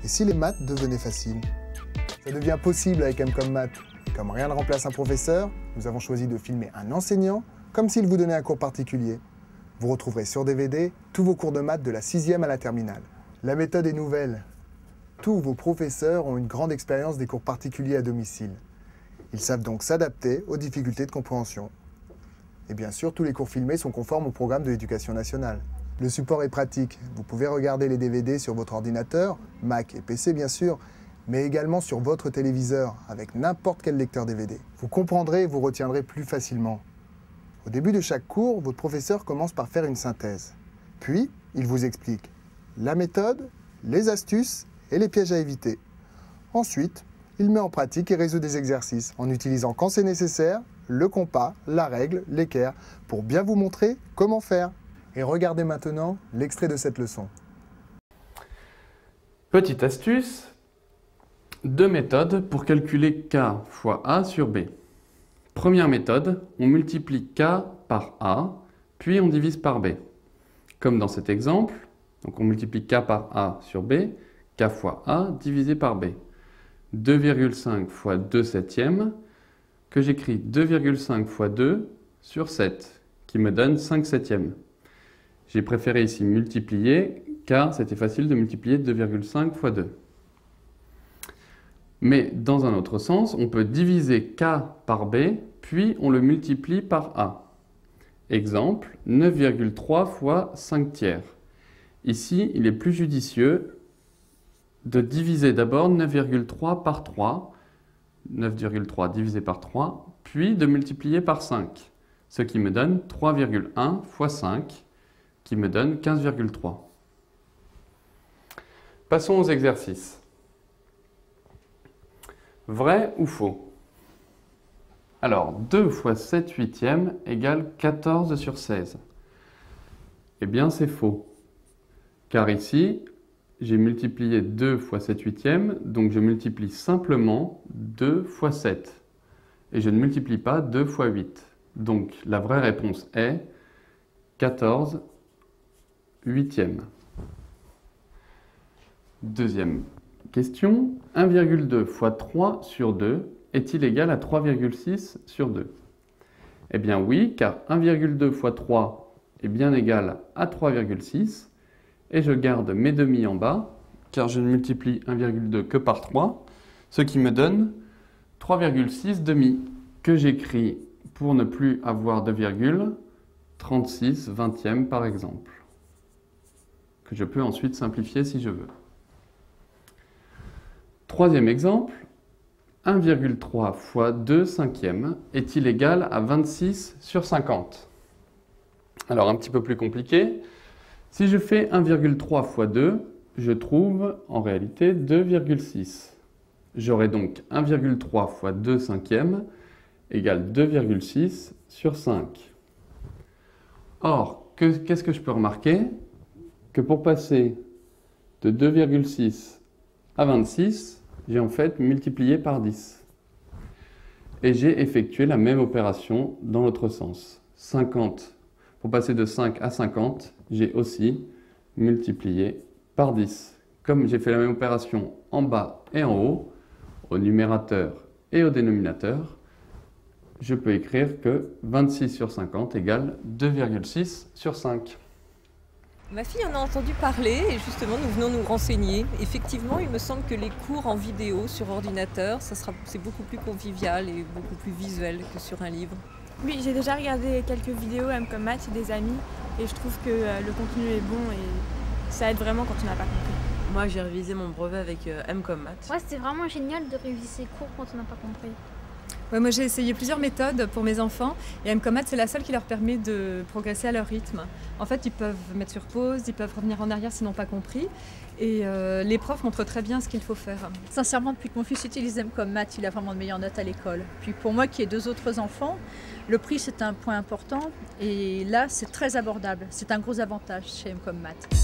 Et si les maths devenaient faciles? Ça devient possible avec M-Comme Maths. Comme rien ne remplace un professeur, nous avons choisi de filmer un enseignant comme s'il vous donnait un cours particulier. Vous retrouverez sur DVD tous vos cours de maths de la 6e à la terminale. La méthode est nouvelle. Tous vos professeurs ont une grande expérience des cours particuliers à domicile. Ils savent donc s'adapter aux difficultés de compréhension. Et bien sûr, tous les cours filmés sont conformes au programme de l'Éducation nationale. Le support est pratique. Vous pouvez regarder les DVD sur votre ordinateur, Mac et PC bien sûr, mais également sur votre téléviseur avec n'importe quel lecteur DVD. Vous comprendrez et vous retiendrez plus facilement. Au début de chaque cours, votre professeur commence par faire une synthèse. Puis, il vous explique la méthode, les astuces et les pièges à éviter. Ensuite, il met en pratique et résout des exercices en utilisant quand c'est nécessaire le compas, la règle, l'équerre pour bien vous montrer comment faire. Et regardez maintenant l'extrait de cette leçon. Petite astuce, 2 méthodes pour calculer k fois a sur b. Première méthode, on multiplie k par a, puis on divise par b. Comme dans cet exemple, donc on multiplie k par a sur b, k fois a divisé par b. 2,5 fois 2 septièmes, que j'écris 2,5 fois 2 sur 7, qui me donne 5 septièmes. J'ai préféré ici multiplier, car c'était facile de multiplier 2,5 fois 2. Mais dans un autre sens, on peut diviser k par b, puis on le multiplie par a. Exemple, 9,3 fois 5 tiers. Ici, il est plus judicieux de diviser d'abord 9,3 par 3, 9,3 divisé par 3, puis de multiplier par 5, ce qui me donne 3,1 fois 5, qui me donne 15,3. Passons aux exercices. Vrai ou faux? Alors, 2 fois 7 huitièmes égale 14 sur 16. Eh bien, c'est faux. Car ici, j'ai multiplié 2 fois 7 huitièmes, donc je multiplie simplement 2 fois 7. Et je ne multiplie pas 2 fois 8. Donc, la vraie réponse est 14 huitièmes. Deuxième question, 1,2 fois 3 sur 2 est-il égal à 3,6 sur 2? Eh bien oui, car 1,2 fois 3 est bien égal à 3,6 et je garde mes demi en bas, car je ne multiplie 1,2 que par 3, ce qui me donne 3,6 demi, que j'écris pour ne plus avoir de virgule, 36 vingtièmes par exemple, que je peux ensuite simplifier si je veux. Troisième exemple, 1,3 fois 2 cinquièmes est-il égal à 26 sur 50? Alors un petit peu plus compliqué, si je fais 1,3 fois 2, je trouve en réalité 2,6. J'aurai donc 1,3 fois 2 cinquièmes égale 2,6 sur 5. Or, qu'est-ce que je peux remarquer? Que pour passer de 2,6 à 26, j'ai en fait multiplié par 10. Et j'ai effectué la même opération dans l'autre sens. 50. Pour passer de 5 à 50, j'ai aussi multiplié par 10. Comme j'ai fait la même opération en bas et en haut, au numérateur et au dénominateur, je peux écrire que 26 sur 50 égale 2,6 sur 5. Ma fille en a entendu parler et justement nous venons nous renseigner. Effectivement, il me semble que les cours en vidéo sur ordinateur, c'est beaucoup plus convivial et beaucoup plus visuel que sur un livre. Oui, j'ai déjà regardé quelques vidéos M-Comme Maths et des amis et je trouve que le contenu est bon et ça aide vraiment quand on n'a pas compris. Moi, j'ai révisé mon brevet avec M-Comme Maths. Ouais, c'était vraiment génial de réviser ses cours quand on n'a pas compris. Ouais, moi j'ai essayé plusieurs méthodes pour mes enfants et M-Comme Maths c'est la seule qui leur permet de progresser à leur rythme. En fait ils peuvent mettre sur pause, ils peuvent revenir en arrière s'ils n'ont pas compris et les profs montrent très bien ce qu'il faut faire. Sincèrement, depuis que mon fils utilise M-Comme Maths, il a vraiment de meilleures notes à l'école. Puis pour moi qui ai 2 autres enfants, le prix c'est un point important et là c'est très abordable, c'est un gros avantage chez M-Comme Maths.